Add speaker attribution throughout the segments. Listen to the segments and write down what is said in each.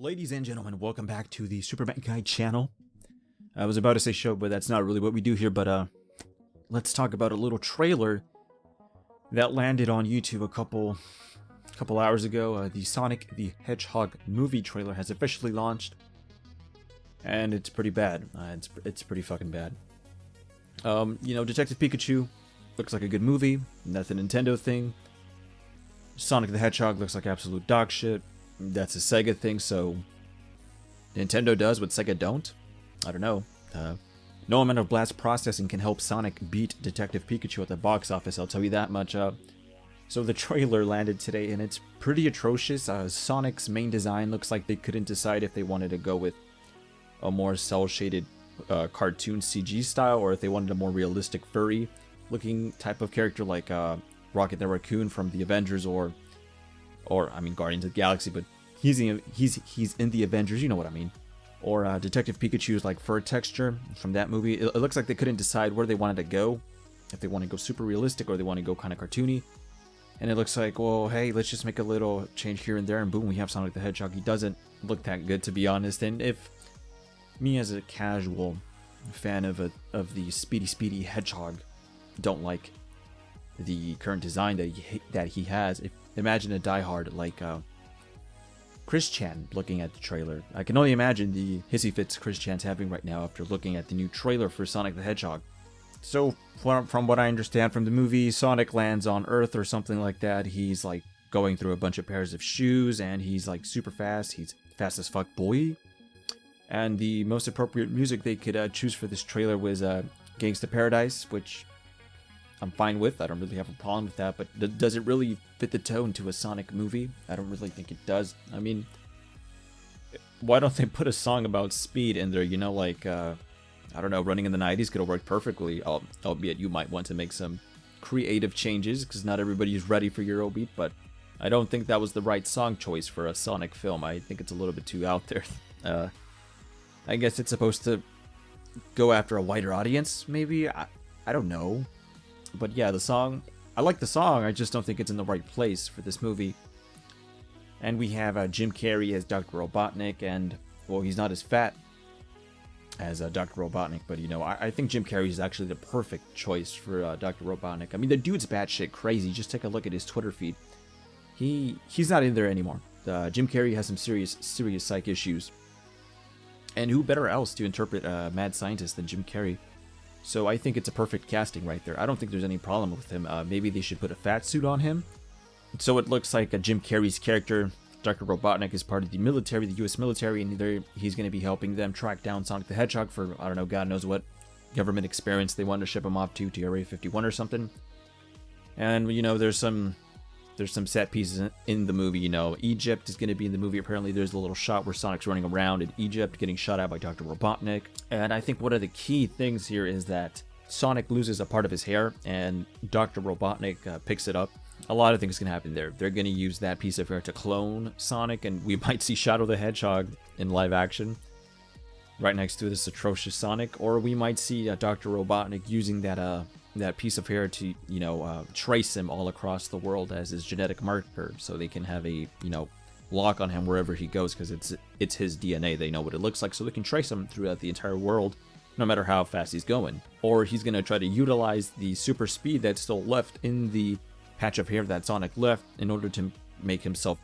Speaker 1: Ladies and gentlemen, welcome back to the Superman Guide channel. I was about to say show, but that's not really what we do here, but let's talk about a little trailer that landed on YouTube a couple hours ago. The Sonic the Hedgehog movie trailer has officially launched, and it's pretty bad. It's pretty fucking bad. You know, Detective Pikachu looks like a good movie. That's a Nintendo thing. Sonic the Hedgehog looks like absolute dog shit. That's a Sega thing, so Nintendo does what Sega don't? I don't know. No amount of blast processing can help Sonic beat Detective Pikachu at the box office, I'll tell you that much. So the trailer landed today, and it's pretty atrocious. Sonic's main design looks like they couldn't decide if they wanted to go with a more cel-shaded cartoon CG style, or if they wanted a more realistic furry-looking type of character like Rocket the Raccoon from the Avengers, or I mean Guardians of the Galaxy, but he's in the Avengers, you know what I mean. Or Detective Pikachu's like fur texture from that movie. It looks like they couldn't decide where they wanted to go, if they want to go super realistic or they want to go kind of cartoony. And it looks like, well, hey, let's just make a little change here and there, and boom, we have Sonic the Hedgehog. He doesn't look that good, to be honest. And if me as a casual fan of the Speedy Hedgehog don't like the current design that he has, imagine a diehard like Chris Chan looking at the trailer. I can only imagine the hissy fits Chris Chan's having right now after looking at the new trailer for Sonic the Hedgehog. So from what I understand from the movie, Sonic lands on Earth or something like that. He's like going through a bunch of pairs of shoes, and he's like super fast. He's fast as fuck boy. And the most appropriate music they could choose for this trailer was Gangsta Paradise, which I'm fine with. I don't really have a problem with that, but does it really fit the tone to a Sonic movie? I don't really think it does. I mean, why don't they put a song about speed in there? You know, like, I don't know, Running in the 90s could have worked perfectly, albeit you might want to make some creative changes, because not everybody is ready for Eurobeat, but I don't think that was the right song choice for a Sonic film. I think it's a little bit too out there. I guess it's supposed to go after a wider audience, maybe? I don't know. But yeah, the song, I like the song, I just don't think it's in the right place for this movie. And we have Jim Carrey as Dr. Robotnik, and, well, he's not as fat as Dr. Robotnik, but, you know, I think Jim Carrey is actually the perfect choice for Dr. Robotnik. I mean, the dude's batshit crazy. Just take a look at his Twitter feed. He's not in there anymore. Jim Carrey has some serious psych issues. And who better else to interpret a mad scientist than Jim Carrey? So I think it's a perfect casting right there. I don't think there's any problem with him. Maybe they should put a fat suit on him. So it looks like Jim Carrey's character, Dr. Robotnik, is part of the military, the US military, and he's going to be helping them track down Sonic the Hedgehog for, I don't know, God knows what government experience they wanted to ship him off to Area 51 or something. And, you know, there's some set pieces in the movie. You know, Egypt is going to be in the movie. Apparently there's a little shot where Sonic's running around in Egypt getting shot at by Dr. Robotnik. And I think one of the key things here is that Sonic loses a part of his hair and Dr. Robotnik picks it up. A lot of things can happen there. They're going to use that piece of hair to clone Sonic, and we might see Shadow the Hedgehog in live action right next to this atrocious Sonic. Or we might see Dr. Robotnik using that piece of hair to, you know, trace him all across the world as his genetic marker, so they can have a, you know, lock on him wherever he goes, because it's his DNA. They know what it looks like, so they can trace him throughout the entire world, no matter how fast he's going. Or he's going to try to utilize the super speed that's still left in the patch of hair that Sonic left in order to make himself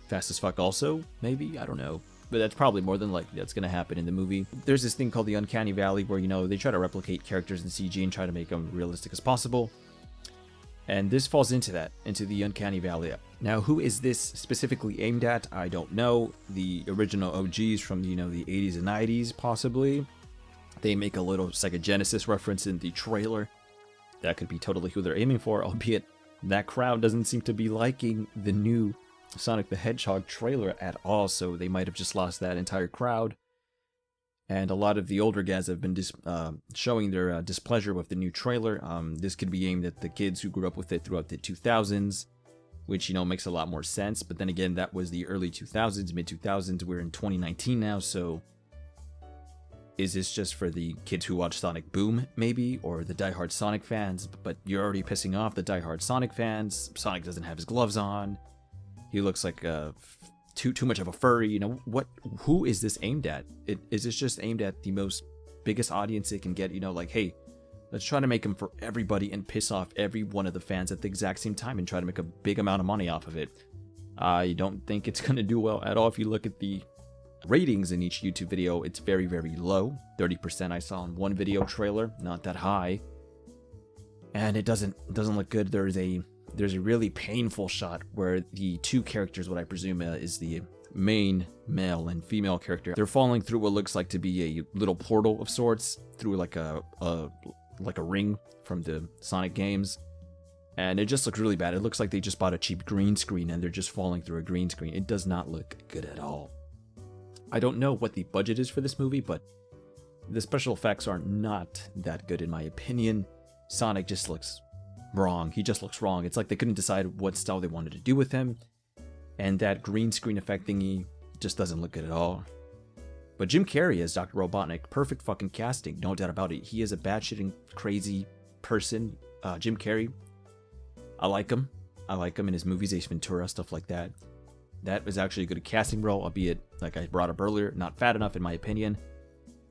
Speaker 1: fast as fuck also, maybe? I don't know. But that's probably more than likely that's going to happen in the movie. There's this thing called the Uncanny Valley where, you know, they try to replicate characters in CG and try to make them realistic as possible. And this falls into that, into the Uncanny Valley. Now, who is this specifically aimed at? I don't know. The original OGs from, you know, the 80s and 90s, possibly. They make a little Sega Genesis reference in the trailer. That could be totally who they're aiming for, albeit that crowd doesn't seem to be liking the new Sonic the Hedgehog trailer at all, so they might have just lost that entire crowd. And a lot of the older guys have been showing their displeasure with the new trailer. This could be aimed at the kids who grew up with it throughout the 2000s, which, you know, makes a lot more sense. But then again, that was the early 2000s, mid 2000s. We're in 2019 now, so is this just for the kids who watch Sonic Boom, maybe? Or the diehard Sonic fans? But you're already pissing off the diehard Sonic fans. Sonic doesn't have his gloves on. He looks like a too much of a furry. You know, who is this aimed at? Is this just aimed at the biggest audience it can get? You know, like, hey, let's try to make him for everybody and piss off every one of the fans at the exact same time and try to make a big amount of money off of it. I don't think it's gonna do well at all. If you look at the ratings in each YouTube video, it's very, very low. 30% I saw in one video trailer, not that high. And it doesn't look good. There's a really painful shot where the two characters, what I presume is the main male and female character, they're falling through what looks like to be a little portal of sorts, through like a ring from the Sonic games. And it just looks really bad. It looks like they just bought a cheap green screen and they're just falling through a green screen. It does not look good at all. I don't know what the budget is for this movie, but the special effects are not that good in my opinion. Sonic just looks wrong. He just looks wrong. It's like they couldn't decide what style they wanted to do with him. And that green screen effect thingy just doesn't look good at all. But Jim Carrey as Dr. Robotnik, perfect fucking casting, no doubt about it. He is a batshitting crazy person. Jim Carrey, I like him. I like him in his movies, Ace Ventura, stuff like that. That was actually a good casting role, albeit, like I brought up earlier, not fat enough in my opinion.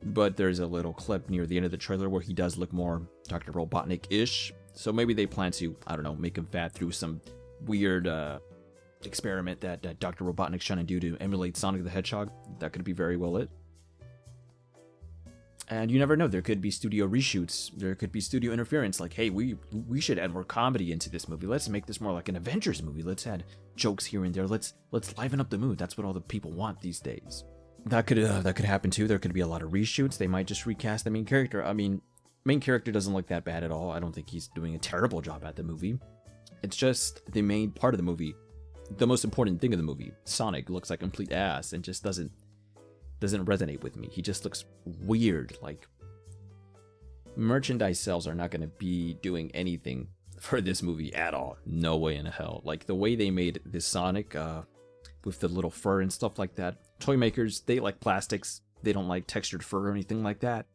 Speaker 1: But there's a little clip near the end of the trailer where he does look more Dr. Robotnik-ish. So maybe they plan to, I don't know, make him fat through some weird experiment that Dr. Robotnik's trying to do to emulate Sonic the Hedgehog. That could be very well it. And you never know, there could be studio reshoots, there could be studio interference, like, hey, we should add more comedy into this movie. Let's make this more like an Avengers movie. Let's add jokes here and there. Let's liven up the mood. That's what all the people want these days. That could happen too. There could be a lot of reshoots. They might just recast the main character. I mean, main character doesn't look that bad at all. I don't think he's doing a terrible job at the movie. It's just the main part of the movie, the most important thing of the movie. Sonic looks like complete ass and just doesn't resonate with me. He just looks weird. Like, merchandise sales are not going to be doing anything for this movie at all. No way in hell. Like, the way they made this Sonic with the little fur and stuff like that. Toy makers, they like plastics. They don't like textured fur or anything like that.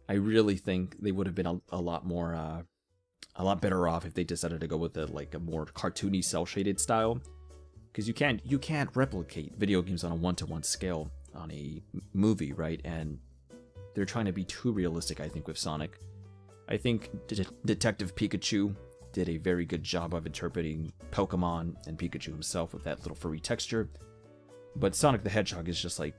Speaker 1: I really think they would have been a lot better off if they decided to go with a more cartoony, cel-shaded style. Because you can't replicate video games on a one-to-one scale on a movie, right? And they're trying to be too realistic, I think, with Sonic. I think Detective Pikachu did a very good job of interpreting Pokemon and Pikachu himself with that little furry texture. But Sonic the Hedgehog is just like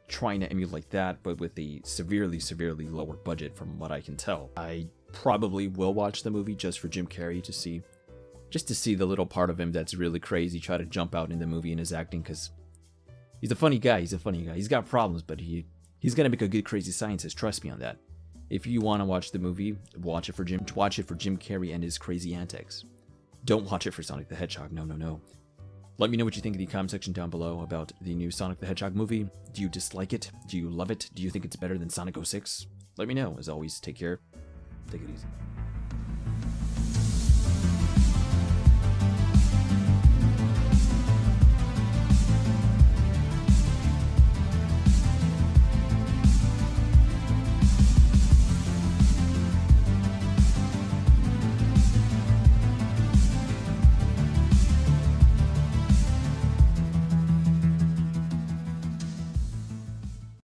Speaker 1: trying to emulate that, but with a severely, severely lower budget from what I can tell. I probably will watch the movie just for Jim Carrey to see the little part of him that's really crazy try to jump out in the movie in his acting, because he's a funny guy. He's got problems, but he's gonna make a good crazy scientist. Trust me on that. If you want to watch the movie, watch it for Jim Carrey and his crazy antics. Don't watch it for Sonic the Hedgehog. No. Let me know what you think in the comment section down below about the new Sonic the Hedgehog movie. Do you dislike it? Do you love it? Do you think it's better than Sonic 06? Let me know. As always, take care. Take it easy.